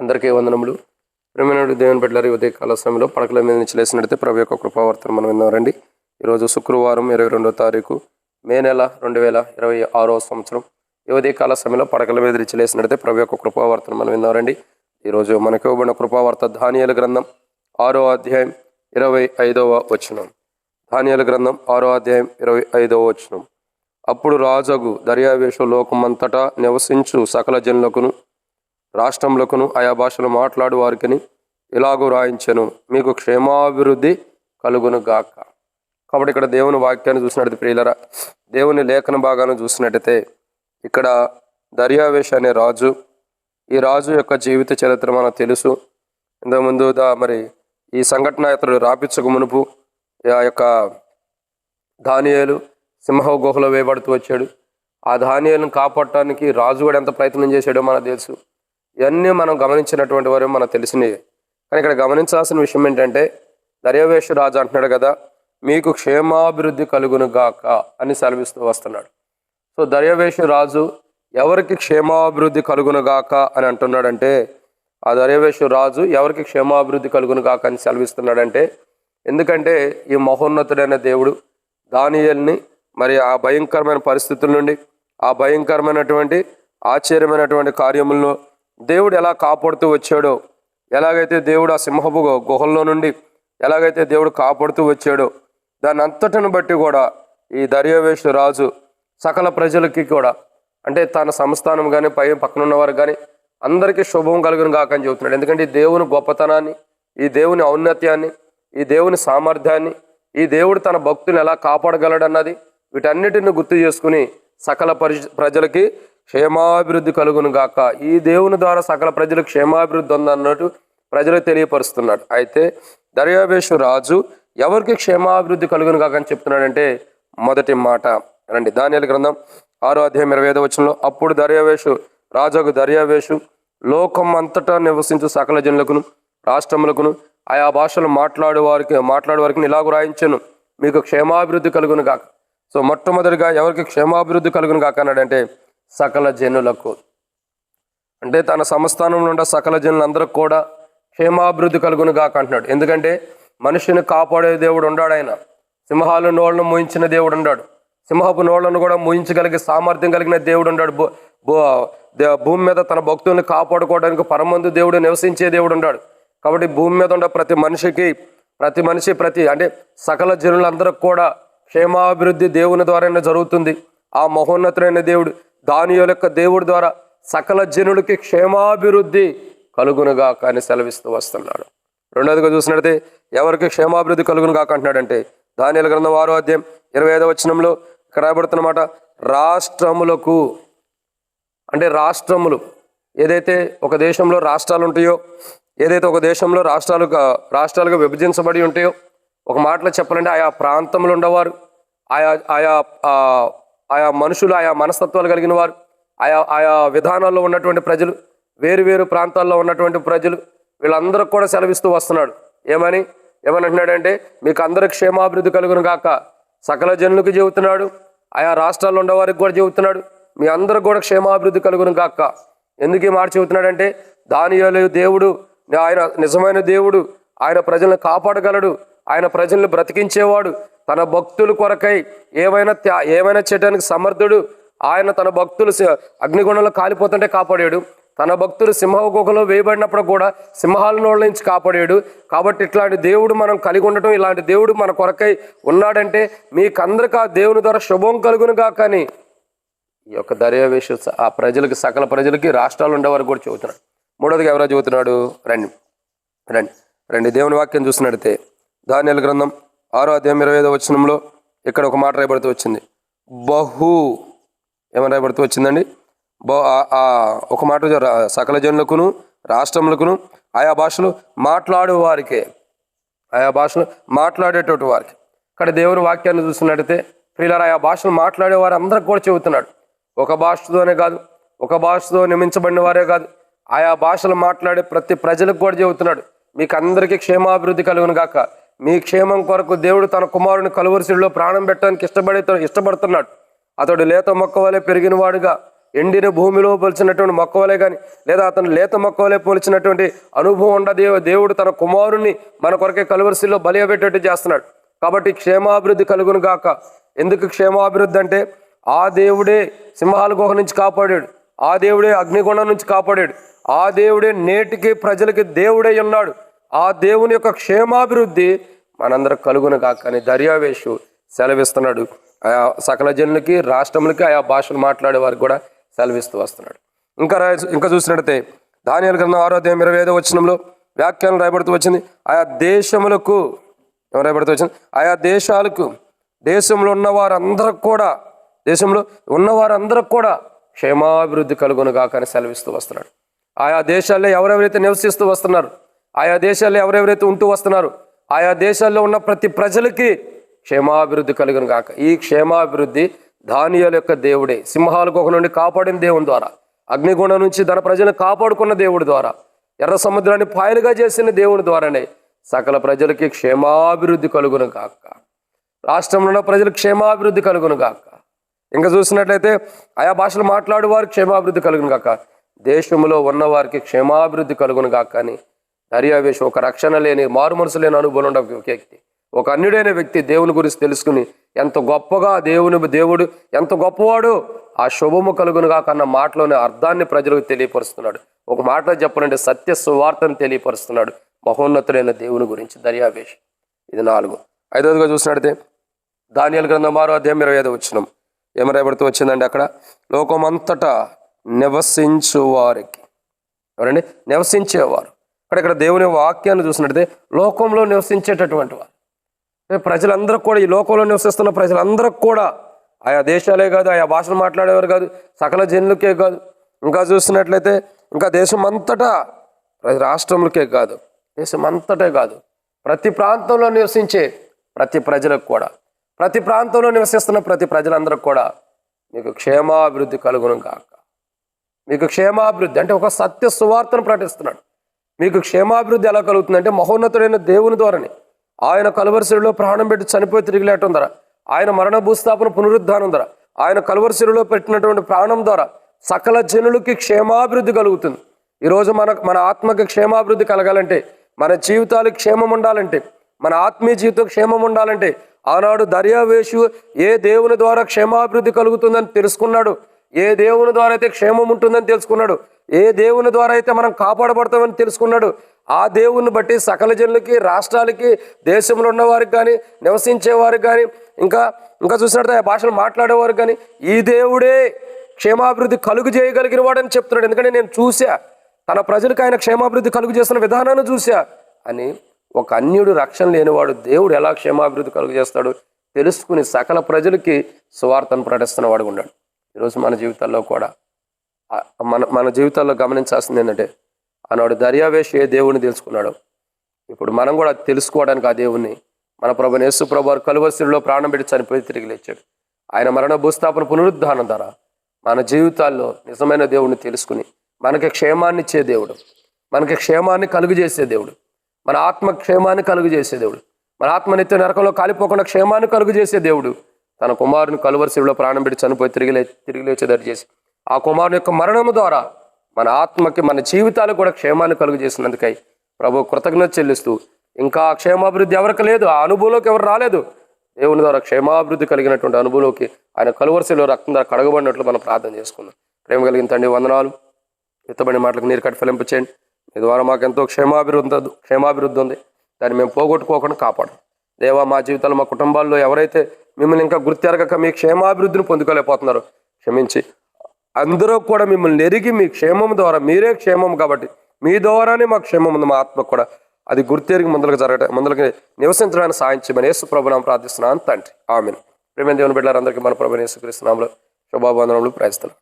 అందరికీ వందనములు. ప్రేమైన దేవుని బిడ్డలారా, ఉదయ కాల సమయంలో పడకల మీద నుంచి లేచినట్లయితే ప్రభు యొక్క కృపావర్తన మనం విందాం రండి. ఈరోజు శుక్రవారం 22వ తారీఖు మే నెల 2026వ సంవత్సరం. ఈ ఉదయ కాల సమయంలో పడకల మీద నుంచి లేచినట్లయితే ప్రభు యొక్క కృపావర్తన మనం విందాం రండి. ఈరోజు మనకు ఇవ్వబడిన కృపావార్త దానియేలు గ్రంథం 6వ అధ్యాయం 25వ వచనం. దానియేలు గ్రంథం 6వ అధ్యాయం 25వ వచనం. అప్పుడు రాజగు దర్యావేషు లోకమంతటా నివసించు సకల జనులకును రాష్ట్రములకును ఆయా భాషలు మాట్లాడు వారికిని ఇలాగూ రాయించెను, మీకు క్షేమాభివృద్ధి కలుగును గాక. కాబట్టి ఇక్కడ దేవుని వాక్యాన్ని చూసినట్టు ప్రియులరా, దేవుని లేఖన భాగాన్ని చూసినట్టయితే ఇక్కడ దర్యావేష్ అనే రాజు, ఈ రాజు యొక్క జీవిత చరిత్ర మనకు తెలుసు. ఇంతకుముందు మరి ఈ సంఘటన ఇతడు రాపించక మునుపు ఆ యొక్క దానియేలు సింహ గుహలో వేయబడుతూ వచ్చాడు. ఆ దానియేలును కాపాడటానికి రాజు కూడా ఎంత ప్రయత్నం చేశాడో మనకు తెలుసు. ఇవన్నీ మనం గమనించినటువంటి వారు మనకు తెలిసినవి. కానీ ఇక్కడ గమనించాల్సిన విషయం ఏంటంటే, దర్యావేషు రాజు అంటున్నాడు కదా, మీకు క్షేమాభివృద్ధి కలుగును గాక అని సెలవిస్తూ వస్తున్నాడు. సో దర్యావేషు రాజు ఎవరికి క్షేమాభివృద్ధి కలుగును గాక అని అంటున్నాడంటే, ఆ దర్యావేషు రాజు ఎవరికి క్షేమాభివృద్ధి కలుగును గాక అని సెలవిస్తున్నాడంటే, ఎందుకంటే ఈ మహోన్నతుడైన దేవుడు దానియేలుని మరి ఆ భయంకరమైన పరిస్థితుల నుండి, ఆ భయంకరమైనటువంటి ఆశ్చర్యమైనటువంటి కార్యములను దేవుడు ఎలా కాపాడుతూ వచ్చాడో, ఎలాగైతే దేవుడు ఆ సింహపు గుహల్లో నుండి ఎలాగైతే దేవుడు కాపాడుతూ వచ్చాడో, దాన్ని అంతటిని బట్టి కూడా ఈ దర్యావేషు రాజు సకల ప్రజలకి కూడా, అంటే తన సంస్థానం కానీ పక్కన ఉన్నవారు కానీ అందరికీ శుభం కలుగును గాక అని చెబుతున్నాడు. ఎందుకంటే ఈ దేవుని గొప్పతనాన్ని, ఈ దేవుని ఔన్నత్యాన్ని, ఈ దేవుని సామర్థ్యాన్ని, ఈ దేవుడు తన భక్తులను ఎలా కాపాడగలడన్నది వీటన్నిటిని గుర్తు చేసుకుని సకల ప్రజలకి క్షేమాభివృద్ధి కలుగును గాక, ఈ దేవుని ద్వారా సకల ప్రజలకు క్షేమాభివృద్ధి ఉందన్నట్టు ప్రజలకు తెలియపరుస్తున్నాడు. అయితే దర్యావేషు రాజు ఎవరికి క్షేమాభివృద్ధి కలుగును గాక అని చెప్తున్నాడంటే, మొదటి మాట రండి, దానియేలు గ్రంథం 6వ అధ్యాయం 25వ వచనంలో. అప్పుడు రాజుకు దర్యావేషు లోకం అంతటా నివసించు సకల జనులకును రాష్ట్రములకును ఆయా భాషలు మాట్లాడే వారికి ఇలాగూ రాయించెను, మీకు క్షేమాభివృద్ధి కలుగును గాక. సో మొట్టమొదటిగా ఎవరికి క్షేమాభివృద్ధి కలుగును గాక అన్నాడంటే, సకల జనులకు, అంటే తన సంస్థానంలో ఉన్న సకల జనులందరికి కూడా క్షేమాభివృద్ధి కలుగును గాక అంటున్నాడు. ఎందుకంటే మనిషిని కాపాడే దేవుడు ఉన్నాడు. ఆయన సింహాలు నోళ్లను మూయించిన దేవుడు ఉన్నాడు. సింహపు నోళ్లను కూడా మూయించగలిగే సామర్థ్యం కలిగిన దేవుడు ఉన్నాడు. భూమి మీద తన భక్తుల్ని కాపాడుకోవడానికి పరమందు దేవుడు నివసించే దేవుడు ఉన్నాడు. కాబట్టి భూమి మీద ఉన్న ప్రతి మనిషి అంటే సకల జనులందరికి కూడా క్షేమాభివృద్ధి దేవుని ద్వారానే జరుగుతుంది. ఆ మహోన్నతుడైన దేవుడు దానియేలు యొక్క దేవుడి ద్వారా సకల జనులకి క్షేమాభివృద్ధి కలుగునుగా అని సెలవిస్తూ వస్తున్నాడు. రెండోదిగా చూసినట్లయితే ఎవరికి క్షేమాభివృద్ధి కలుగును గాక అంటున్నాడంటే, దానియేలు గ్రంథం 6వ అధ్యాయం 25వ వచనంలో ఇక్కడ రాయబడుతున్నమాట, రాష్ట్రములకు, అంటే రాష్ట్రములు ఏదైతే ఒక దేశంలో రాష్ట్రాలు ఉంటాయో, ఏదైతే ఒక దేశంలో రాష్ట్రాలుగా విభజించబడి ఉంటాయో, ఒక మాటలో చెప్పాలంటే ఆయా ప్రాంతంలో ఉండేవారు, ఆయా మనుషులు, ఆయా మనస్తత్వాలు కలిగిన వారు, ఆయా విధానాల్లో ఉన్నటువంటి ప్రజలు, వేరు ప్రాంతాల్లో ఉన్నటువంటి ప్రజలు, వీళ్ళందరూ కూడా సెలవిస్తూ వస్తున్నాడు. ఏమని అంటున్నాడంటే, మీకు అందరికి క్షేమాభివృద్ధి కలుగును గాక. సకల జనులకు చెబుతున్నాడు, ఆయా రాష్ట్రాల్లో ఉండేవారికి కూడా చెబుతున్నాడు, మీ అందరికి కూడా క్షేమాభివృద్ధి కలుగును గాక. ఎందుకు ఈ మాట చెబుతున్నాడంటే, దానియేలు దేవుడు, ఆయన నిజమైన దేవుడు, ఆయన ప్రజలను కాపాడగలడు, ఆయన ప్రజలను బ్రతికించేవాడు, తన భక్తుల కొరకై ఏమైనా చేయడానికి సమర్థుడు. ఆయన తన భక్తులు అగ్నిగుణంలో కాలిపోతుంటే కాపాడాడు, తన భక్తులు సింహ గుహలో వేయబడినప్పుడు కూడా సింహాల నోళ్ళ నుంచి కాపాడాడు. కాబట్టి ఇట్లాంటి దేవుడు మనం కలిగి ఉండటం, ఇలాంటి దేవుడు మన కొరకై ఉన్నాడంటే మీకందరికీ ఆ దేవుని ద్వారా శుభం కలుగునుగా. కానీ ఈ యొక్క దర్యావేషు ఆ ప్రజలకి, సకల ప్రజలకి, రాష్ట్రాలు ఉండేవారు కూడా చెబుతున్నాడు. మూడోదిగా ఎవరో చెబుతున్నాడు, రండి దేవుని వాక్యం చూసినట్లయితే దానియేలు గ్రంథం 6వ అధ్యాయం 25వ వచనంలో ఇక్కడ ఒక మాట రాయబడుతూ వచ్చింది, ఏమని రాయబడుతూ వచ్చిందండి, ఒక మాట, సకల జనులకును రాష్ట్రములకును ఆయా భాషలు మాట్లాడేటువంటి వారికి. ఇక్కడ దేవుని వాక్యాన్ని చూసినట్టయితే ప్రియులారా, ఆయా భాషలు మాట్లాడేవారు అందరికి కూడా చెబుతున్నాడు. ఒక భాషతోనే కాదు, ఒక భాషతో నియమించబడిన వారే కాదు, ఆయా భాషలు మాట్లాడే ప్రతి ప్రజలకు కూడా చెబుతున్నాడు, మీకు అందరికీ క్షేమాభివృద్ధి కలుగును గాక. మీ క్షేమం కొరకు దేవుడు తన కుమారుని కలువరిశిలో ప్రాణం పెట్టడానికి ఇష్టపడుతున్నాడు. అతడు లేత మొక్క వలె పెరిగిన వాడుగా ఎండిన భూమిలో పోల్చినటువంటి మొక్క వలె కానీ, లేదా అతను లేత మొక్క వలె పోల్చినటువంటి అనుభవం ఉండ దేవుడు తన కుమారుణ్ణి మన కొరకే కలువరిశిలో బలియబెట్టేట్టు చేస్తున్నాడు. కాబట్టి క్షేమాభివృద్ధి కలుగును గాక. ఎందుకు క్షేమాభివృద్ధి అంటే, ఆ దేవుడే సింహాల గుహ నుంచి కాపాడాడు, ఆ దేవుడే అగ్నిగుండం నుంచి కాపాడాడు, ఆ దేవుడే నేటికి ప్రజలకి దేవుడై ఉన్నాడు. ఆ దేవుని యొక్క క్షేమాభివృద్ధి మనందరం కలుగును గాక అని దర్యావేషు సెలవిస్తున్నాడు. ఆయా సకల జనులకి, రాష్ట్రములకి, ఆయా భాషలు మాట్లాడే వారికి కూడా సెలవిస్తూ వస్తున్నాడు. ఇంకా చూసినట్టయితే దానియేలు గ్రంథం 6వ అధ్యాయం 25వ వచనంలో వ్యాఖ్యానం రాయబడుతూ వచ్చింది. ఆయా దేశములకు రాయబడుతూ వచ్చింది, ఆయా దేశాలకు, దేశంలో ఉన్నవారందరికి కూడా క్షేమాభివృద్ధి కలుగును గాక అని సెలవిస్తూ వస్తున్నాడు. ఆయా దేశాల్లో ఎవరెవరైతే నివసిస్తూ వస్తున్నారు, ఆయా దేశాల్లో ఎవరెవరైతే ఉంటూ వస్తున్నారు, ఆయా దేశాల్లో ఉన్న ప్రతి ప్రజలకి క్షేమాభివృద్ధి కలుగును గాక. ఈ క్షేమాభివృద్ధి దానియేలు యొక్క దేవుడే సింహాల గుహ నుండి కాపాడిన దేవుని ద్వారా, అగ్నిగుండం నుంచి తన ప్రజలను కాపాడుకున్న దేవుడి ద్వారా, ఎర్ర సముద్రాన్ని పాయలుగా చేసిన దేవుని ద్వారానే సకల ప్రజలకి క్షేమాభివృద్ధి కలుగును గాక. రాష్ట్రంలో ఉన్న ప్రజలకు క్షేమాభివృద్ధి కలుగును గాక. ఇంకా చూసినట్లయితే ఆయా భాషలు మాట్లాడే వారికి క్షేమాభివృద్ధి కలుగును గాక, దేశంలో ఉన్నవారికి క్షేమాభివృద్ధి కలుగును గాక అని దర్యావేషు ఒక రక్షణ లేని, మారు మనసు లేని అనుభవం ఉన్న వ్యక్తి, ఒక అన్యుడైన వ్యక్తి దేవుని గురించి తెలుసుకుని ఎంత గొప్పగా దేవుడు ఎంత గొప్పవాడు, ఆ శుభము కలుగును గాక అన్న మాటలోని అర్థాన్ని ప్రజలకు తెలియపరుస్తున్నాడు. ఒక మాటలో చెప్పాలంటే సత్య సువార్తను తెలియపరుస్తున్నాడు మహోన్నతుడైన దేవుని గురించి దర్యావేషు. ఇది 4. 5వదిగా చూసినట్లయితే దానియేలు గ్రంథం 6వ అధ్యాయం 25వ వచనం ఏం రాయబడుతూ వచ్చిందండి, అక్కడ లోకమంతటా నివసించు వారికి, ఎవరండి? నివసించేవారు. ఇక్కడ దేవుని వాక్యాన్ని చూసినట్లయితే లోకంలో నివసించేటటువంటి వారు, ప్రజలందరూ కూడా, ఈ లోకంలో నివసిస్తున్న ప్రజలందరికి కూడా, ఆయా దేశాలే కాదు, ఆయా భాషలు మాట్లాడేవారు కాదు, సకల జనులకే కాదు, ఇంకా చూసినట్లయితే ఇంకా దేశం అంతటా, రాష్ట్రములకే కాదు, దేశం అంతటే కాదు, ప్రతి ప్రాంతంలో నివసించే ప్రతి ప్రజలకు కూడా, ప్రతి ప్రాంతంలో నివసిస్తున్న ప్రతి ప్రజలందరికి కూడా మీకు క్షేమాభివృద్ధి కలుగును గాక. మీకు క్షేమాభివృద్ధి అంటే ఒక సత్య సువార్తను ప్రకటిస్తున్నాడు. మీకు క్షేమాభివృద్ధి ఎలా కలుగుతుందంటే మహోన్నతుడైన దేవుని ద్వారానే, ఆయన కలువరిశిలో ప్రాణం పెట్టి చనిపోయి తిరిగి లేటం ద్వారా, ఆయన మరణ భూస్థాపన పునరుద్ధానం ద్వారా, ఆయన కలువరిశిలో పెట్టినటువంటి ప్రాణం ద్వారా సకల జనులకి క్షేమాభివృద్ధి కలుగుతుంది. ఈరోజు మన ఆత్మకి క్షేమాభివృద్ధి కలగాలంటే, మన జీవితాలకు క్షేమం ఉండాలంటే, మన ఆత్మీయ జీవితం క్షేమం ఉండాలంటే, ఆనాడు దర్యావేషు ఏ దేవుని ద్వారా క్షేమాభివృద్ధి కలుగుతుందని తెలుసుకున్నాడు, ఏ దేవుని ద్వారా అయితే క్షేమం ఉంటుందని తెలుసుకున్నాడు, ఏ దేవుని ద్వారా అయితే మనం కాపాడబడతామని తెలుసుకున్నాడు, ఆ దేవుని బట్టి సకల జనులకి, రాష్ట్రాలకి, దేశంలో ఉన్నవారికి కానీ, నివసించే వారికి కానీ, ఇంకా చూసినట్టు ఆ భాషలు మాట్లాడేవారికి కానీ ఈ దేవుడే క్షేమాభివృద్ధి కలుగు చేయగలిగిన వాడని చెప్తున్నాడు. ఎందుకంటే నేను చూసా, తన ప్రజలకు ఆయన క్షేమాభివృద్ధి కలుగు చేస్తున్న విధానాన్ని చూసా అని. ఒక అన్యుడు, రక్షణ లేనివాడు దేవుడు ఎలా క్షేమాభివృద్ధి కలుగు చేస్తాడు తెలుసుకుని సకల ప్రజలకి సువార్తను ప్రకటిస్తున్న వాడు ఉన్నాడు. ఈరోజు మన జీవితాల్లో కూడా మన జీవితాల్లో గమనించాల్సింది ఏంటంటే, ఆనాడు దర్యావేషు ఏ దేవుడిని తెలుసుకున్నాడు, ఇప్పుడు మనం కూడా తెలుసుకోవడానికి ఆ దేవుణ్ణి మన ప్రభువైన యేసు ప్రభువు కలువరిశిలో ప్రాణం పెట్టి చనిపోయి తిరిగి లేచాడు. ఆయన మరణ భూస్థాపన పునరుద్ధానం ద్వారా మన జీవితాల్లో నిజమైన దేవుడిని తెలుసుకుని మనకి క్షేమాన్ని ఇచ్చే దేవుడు, మనకి క్షేమాన్ని కలుగు చేసే దేవుడు, మన ఆత్మ క్షేమాన్ని కలుగు చేసే దేవుడు, మన ఆత్మ నిత్య నరకంలో కాలిపోకుండా క్షేమాన్ని కలుగు చేసే దేవుడు తన కుమారుని కలువరిశిలో ప్రాణం పెట్టి చనిపోయి తిరిగి లేచేదారు చేసి, ఆ కుమారుని యొక్క మరణము ద్వారా మన ఆత్మకి, మన జీవితాలకు కూడా క్షేమాన్ని కలుగు చేసినందుకై ప్రభు కృతజ్ఞత చెల్లిస్తూ, ఇంకా క్షేమాభివృద్ధి ఎవరికి లేదు, ఆ అనుభవంలోకి ఎవరు రాలేదు, దేవుని ద్వారా క్షేమాభివృద్ధి కలిగినటువంటి అనుభవంలోకి ఆయన కలువరిశిలో రక్తం ద్వారా కడగబడినట్లు మనం ప్రార్థన చేసుకున్నాం. ప్రేమ కలిగిన తండ్రి వందనాలు. ఎత్తబడిన మాటలకు నీరు కట్టి ఫలింపచేయండి. మీ ద్వారా మాకు ఎంతో క్షేమాభివృద్ధి ఉంది, దాన్ని మేము పోగొట్టుకోకుండా కాపాడు దేవా. మా జీవితాల్లో, మా కుటుంబాల్లో ఎవరైతే మిమ్మల్ని ఇంకా గుర్తెరగక మీ క్షేమాభివృద్ధిని పొందుకోలేకపోతున్నారో క్షమించి, అందరూ కూడా మిమ్మల్ని ఎరిగి మీ క్షేమం ద్వారా, మీరే క్షేమం కాబట్టి మీ ద్వారానే మాకు క్షేమం ఉంది, మా ఆత్మకు కూడా అది గుర్తెరిగి ముందులకి నివసించడానికి సాయం చేయమని యేసు ప్రభునామములో ప్రార్థిస్తున్నాను తండ్రి, ఆమేన్. ప్రేమ దేవుని బిడ్డలందరికీ మన ప్రభువైన యేసుక్రీస్తు నామములో శుభావందనములు, ప్రైస్తలాము.